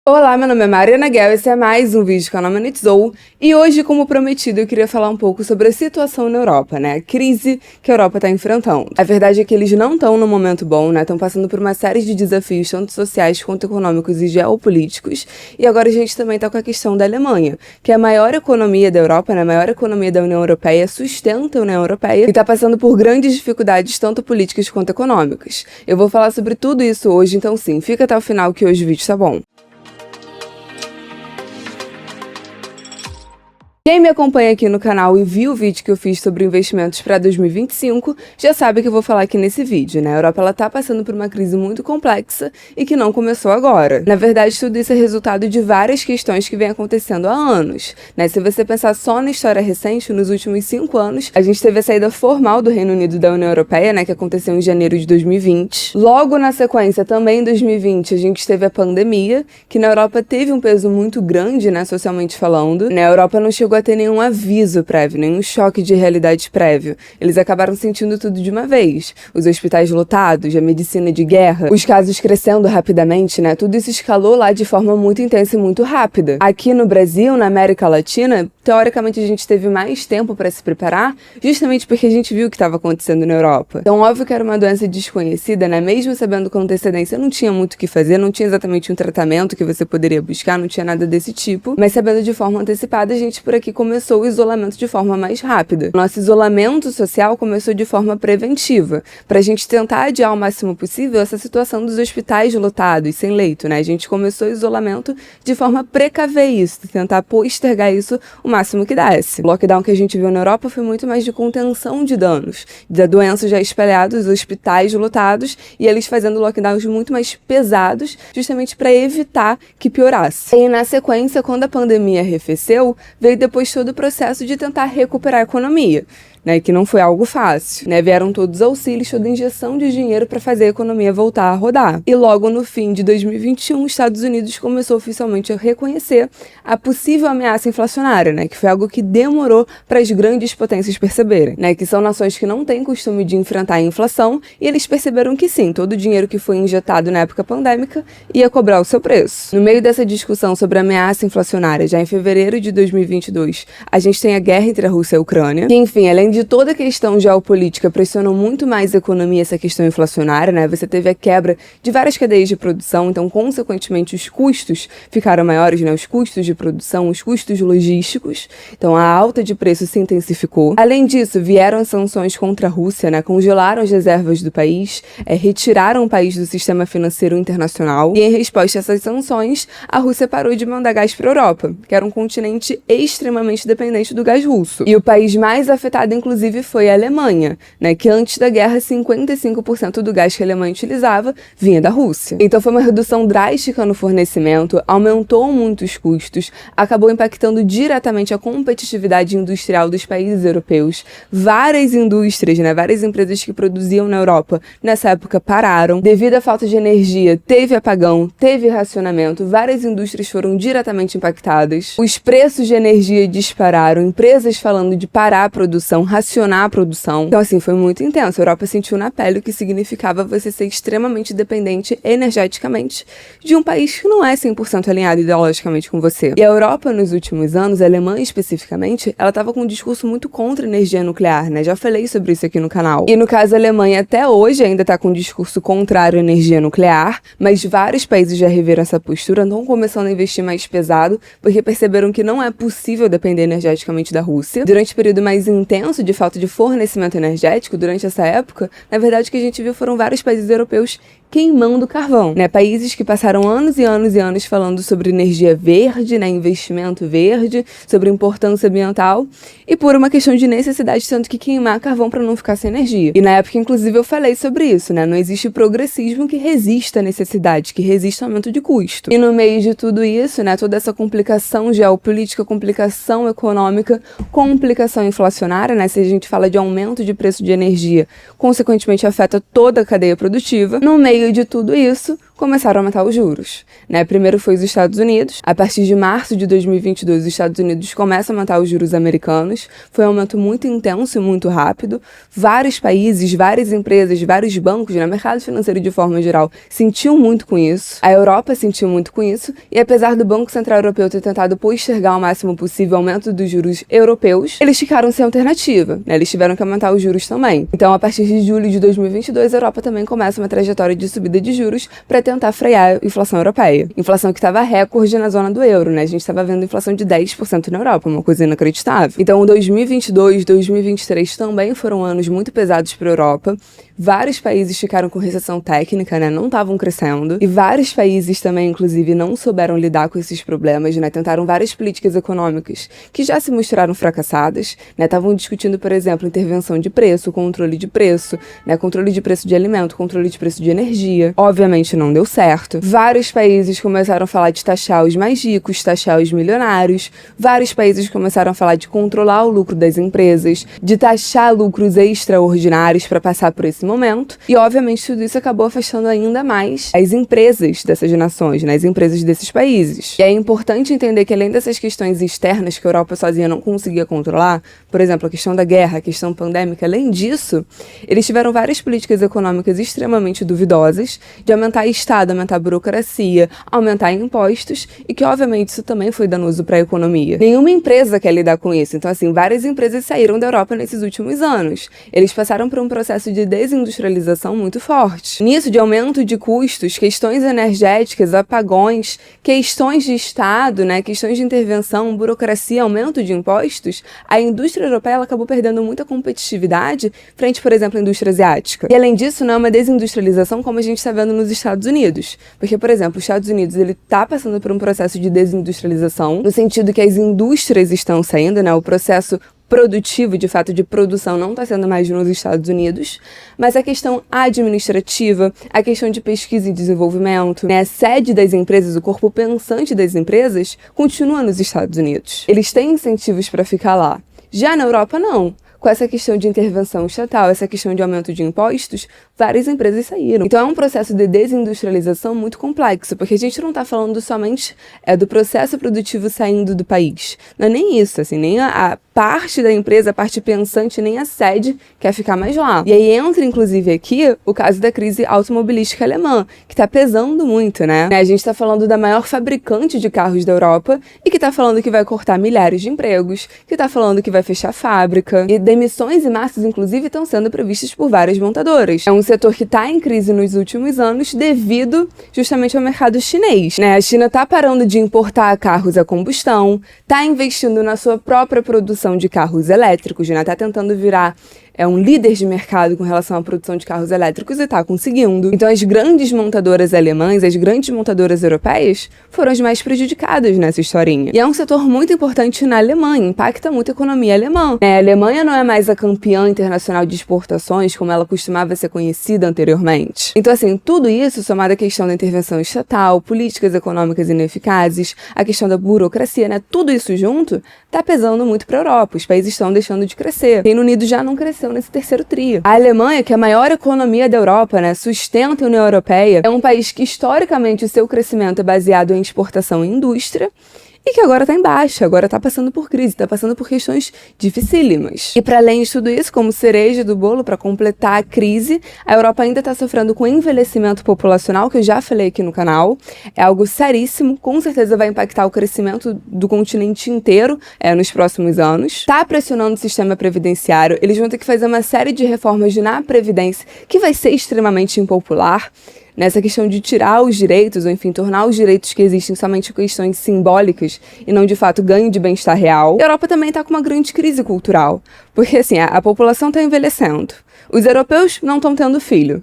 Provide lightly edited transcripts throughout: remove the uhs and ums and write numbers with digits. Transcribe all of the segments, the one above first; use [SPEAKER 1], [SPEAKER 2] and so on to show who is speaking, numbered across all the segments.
[SPEAKER 1] Olá, meu nome é Mariana Guel, esse é mais um vídeo do canal Monetizou, e hoje, como prometido, eu queria falar um pouco sobre a situação na Europa, né, a crise que a Europa está enfrentando. A verdade é que eles não estão num momento bom, né, estão passando por uma série de desafios, tanto sociais quanto econômicos e geopolíticos, e agora a gente também está com a questão da Alemanha, que é a maior economia da Europa, né, a maior economia da União Europeia, sustenta a União Europeia, e está passando por grandes dificuldades, tanto políticas quanto econômicas. Eu vou falar sobre tudo isso hoje, então sim, fica até o final que hoje o vídeo tá bom. Quem me acompanha aqui no canal e viu o vídeo que eu fiz sobre investimentos para 2025, já sabe que eu vou falar aqui nesse vídeo, né? A Europa ela tá passando por uma crise muito complexa e que não começou agora. Na verdade, tudo isso é resultado de várias questões que vem acontecendo há anos, né? Se você pensar só na história recente, nos últimos 5 anos, a gente teve a saída formal do Reino Unido da União Europeia, né? Que aconteceu em janeiro de 2020. Logo na sequência, também em 2020, a gente teve a pandemia, que na Europa teve um peso muito grande, né? Socialmente falando, né? A Europa não chegou a ter nenhum aviso prévio, nenhum choque de realidade prévio. Eles acabaram sentindo tudo de uma vez. Os hospitais lotados, a medicina de guerra, os casos crescendo rapidamente, né? Tudo isso escalou lá de forma muito intensa e muito rápida. Aqui no Brasil, na América Latina, teoricamente a gente teve mais tempo para se preparar, justamente porque a gente viu o que estava acontecendo na Europa. Então, óbvio que era uma doença desconhecida, né? Mesmo sabendo com antecedência, não tinha muito o que fazer, não tinha exatamente um tratamento que você poderia buscar, não tinha nada desse tipo. Mas sabendo de forma antecipada, a gente por aqui começou o isolamento de forma mais rápida. Nosso isolamento social começou de forma preventiva, para a gente tentar adiar o máximo possível essa situação dos hospitais lotados, sem leito, né? A gente começou o isolamento de forma a precaver isso, tentar postergar isso o máximo que desse. O lockdown que a gente viu na Europa foi muito mais de contenção de danos, da doença já espalhada, os hospitais lotados, e eles fazendo lockdowns muito mais pesados, justamente para evitar que piorasse. E na sequência, quando a pandemia arrefeceu, veio depois todo o processo de tentar recuperar a economia, né, que não foi algo fácil, né, vieram todos os auxílios, toda injeção de dinheiro para fazer a economia voltar a rodar. E logo no fim de 2021, os Estados Unidos começou oficialmente a reconhecer a possível ameaça inflacionária, né, que foi algo que demorou para as grandes potências perceberem, né, que são nações que não têm costume de enfrentar a inflação, e eles perceberam que sim, todo o dinheiro que foi injetado na época pandêmica ia cobrar o seu preço. No meio dessa discussão sobre a ameaça inflacionária, já em fevereiro de 2022, a gente tem a guerra entre a Rússia e a Ucrânia, que enfim, além de toda a questão geopolítica, pressionou muito mais a economia essa questão inflacionária, né? Você teve a quebra de várias cadeias de produção, então, consequentemente, os custos ficaram maiores, né? Os custos de produção, os custos logísticos. Então, a alta de preço se intensificou. Além disso, vieram as sanções contra a Rússia, né? Congelaram as reservas do país, retiraram o país do sistema financeiro internacional. E, em resposta a essas sanções, a Rússia parou de mandar gás para a Europa, que era um continente extremamente dependente do gás russo. E o país mais afetado, inclusive, foi a Alemanha, né, que antes da guerra 55% do gás que a Alemanha utilizava vinha da Rússia. Então foi uma redução drástica no fornecimento, aumentou muito os custos, acabou impactando diretamente a competitividade industrial dos países europeus. Várias indústrias, né, várias empresas que produziam na Europa nessa época pararam. Devido à falta de energia, teve apagão, teve racionamento, várias indústrias foram diretamente impactadas. Os preços de energia dispararam, empresas falando de parar a produção, racionar a produção. Então, assim, foi muito intenso. A Europa sentiu na pele o que significava você ser extremamente dependente energeticamente de um país que não é 100% alinhado ideologicamente com você. E a Europa, nos últimos anos, a Alemanha especificamente, ela estava com um discurso muito contra a energia nuclear, né? Já falei sobre isso aqui no canal. E no caso, a Alemanha até hoje ainda está com um discurso contrário à energia nuclear, mas vários países já reveram essa postura, estão começando a investir mais pesado, porque perceberam que não é possível depender energeticamente da Rússia. Durante o período mais intenso de falta de fornecimento energético, durante essa época, na verdade o que a gente viu foram vários países europeus queimando carvão, né? Países que passaram anos e anos e anos falando sobre energia verde, né? Investimento verde, sobre importância ambiental, e por uma questão de necessidade, tanto que queimar carvão para não ficar sem energia. E na época, inclusive, eu falei sobre isso, né? Não existe progressismo que resista à necessidade, que resista ao aumento de custo. E no meio de tudo isso, né? Toda essa complicação geopolítica, complicação econômica, complicação inflacionária, né? Se a gente fala de aumento de preço de energia, consequentemente afeta toda a cadeia produtiva. No meio de tudo isso, começaram a aumentar os juros, né? Primeiro foi os Estados Unidos. A partir de março de 2022, os Estados Unidos começam a aumentar os juros americanos. Foi um aumento muito intenso e muito rápido. Vários países, várias empresas, vários bancos, né? Mercado financeiro de forma geral, sentiu muito com isso. A Europa sentiu muito com isso. E apesar do Banco Central Europeu ter tentado postergar ao máximo possível o aumento dos juros europeus, eles ficaram sem alternativa, né? Eles tiveram que aumentar os juros também. Então, a partir de julho de 2022, a Europa também começa uma trajetória de subida de juros para tentar frear a inflação europeia. Inflação que estava recorde na zona do euro, né? A gente estava vendo inflação de 10% na Europa, uma coisa inacreditável. Então, 2022, 2023 também foram anos muito pesados para a Europa. Vários países ficaram com recessão técnica, né? Não estavam crescendo. E vários países também, inclusive, não souberam lidar com esses problemas, né? Tentaram várias políticas econômicas que já se mostraram fracassadas, né? Estavam discutindo, por exemplo, intervenção de preço, controle de preço, né? Controle de preço de alimento, controle de preço de energia. Obviamente não deu certo. Vários países começaram a falar de taxar os mais ricos, taxar os milionários. Vários países começaram a falar de controlar o lucro das empresas, de taxar lucros extraordinários para passar por esse momento. E, obviamente, tudo isso acabou afastando ainda mais as empresas dessas nações, né? As empresas desses países. E é importante entender que, além dessas questões externas que a Europa sozinha não conseguia controlar, por exemplo, a questão da guerra, a questão pandêmica, além disso, eles tiveram várias políticas econômicas extremamente duvidosas, de aumentar o Estado, aumentar a burocracia, aumentar impostos, e que, obviamente, isso também foi danoso para a economia. Nenhuma empresa quer lidar com isso. Então, assim, várias empresas saíram da Europa nesses últimos anos. Eles passaram por um processo de desindustrialização muito forte. Nisso, de aumento de custos, questões energéticas, apagões, questões de Estado, né, questões de intervenção, burocracia, aumento de impostos, a indústria europeia ela acabou perdendo muita competitividade frente, por exemplo, à indústria asiática. E, além disso, não é uma desindustrialização como a gente está vendo nos Estados Unidos. Porque, por exemplo, os Estados Unidos ele está passando por um processo de desindustrialização, no sentido que as indústrias estão saindo, né, o processo produtivo, de fato, de produção não está sendo mais nos Estados Unidos, mas a questão administrativa, a questão de pesquisa e desenvolvimento, né, a sede das empresas, o corpo pensante das empresas, continua nos Estados Unidos. Eles têm incentivos para ficar lá. Já na Europa, não. Com essa questão de intervenção estatal, essa questão de aumento de impostos, várias empresas saíram. Então é um processo de desindustrialização muito complexo, porque a gente não está falando somente do processo produtivo saindo do país. Não é nem isso, assim, nem a parte da empresa, a parte pensante, nem a sede quer ficar mais lá. E aí entra, inclusive, aqui o caso da crise automobilística alemã, que está pesando muito, né? A gente está falando da maior fabricante de carros da Europa e que está falando que vai cortar milhares de empregos, que está falando que vai fechar fábrica. E demissões em massa, inclusive, estão sendo previstas por várias montadoras. É um setor que está em crise nos últimos anos devido justamente ao mercado chinês, né? A China está parando de importar carros a combustão, está investindo na sua própria produção de carros elétricos, né? Está tentando virar um líder de mercado com relação à produção de carros elétricos e está conseguindo. Então, as grandes montadoras alemãs, as grandes montadoras europeias foram as mais prejudicadas nessa historinha. E é um setor muito importante na Alemanha, impacta muito a economia alemã. A Alemanha não é mais a campeã internacional de exportações como ela costumava ser conhecida anteriormente. Então, assim, tudo isso somado à questão da intervenção estatal, políticas econômicas ineficazes, a questão da burocracia, né? Tudo isso junto está pesando muito para a Europa. Os países estão deixando de crescer. O Reino Unido já não cresceu nesse terceiro trio. A Alemanha, que é a maior economia da Europa, né, sustenta a União Europeia, é um país que historicamente o seu crescimento é baseado em exportação e indústria, e que agora está em baixa, agora está passando por crise, está passando por questões dificílimas. E para além de tudo isso, como cereja do bolo, para completar a crise, a Europa ainda está sofrendo com envelhecimento populacional, que eu já falei aqui no canal. É algo seríssimo, com certeza vai impactar o crescimento do continente inteiro nos próximos anos. Está pressionando o sistema previdenciário, eles vão ter que fazer uma série de reformas na Previdência, que vai ser extremamente impopular. Nessa questão de tirar os direitos, ou enfim, tornar os direitos que existem somente questões simbólicas e não, de fato, ganho de bem-estar real. A Europa também está com uma grande crise cultural, porque, assim, a população está envelhecendo, os europeus não estão tendo filho.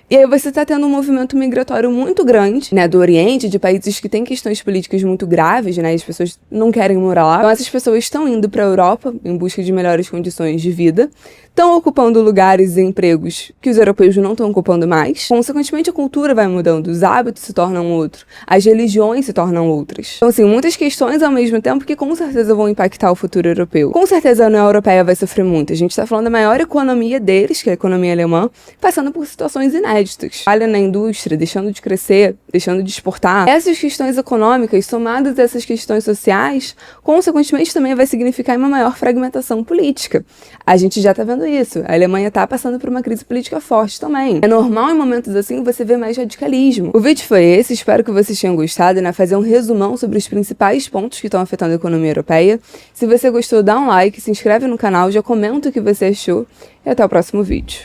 [SPEAKER 1] E aí você está tendo um movimento migratório muito grande, né, do Oriente, de países que têm questões políticas muito graves, né, e as pessoas não querem morar lá. Então essas pessoas estão indo para a Europa em busca de melhores condições de vida, estão ocupando lugares e empregos que os europeus não estão ocupando mais. Consequentemente, a cultura vai mudando, os hábitos se tornam outros, as religiões se tornam outras. Então, assim, muitas questões ao mesmo tempo que com certeza vão impactar o futuro europeu. Com certeza a União Europeia vai sofrer muito. A gente está falando da maior economia deles, que é a economia alemã, passando por situações inéditas. Falha na indústria, deixando de crescer, deixando de exportar. Essas questões econômicas, somadas a essas questões sociais, consequentemente também vai significar uma maior fragmentação política. A gente já está vendo isso. A Alemanha está passando por uma crise política forte também. É normal em momentos assim você ver mais radicalismo. O vídeo foi esse, espero que vocês tenham gostado, né? Fazer um resumão sobre os principais pontos que estão afetando a economia europeia. Se você gostou, dá um like, se inscreve no canal, já comenta o que você achou e até o próximo vídeo.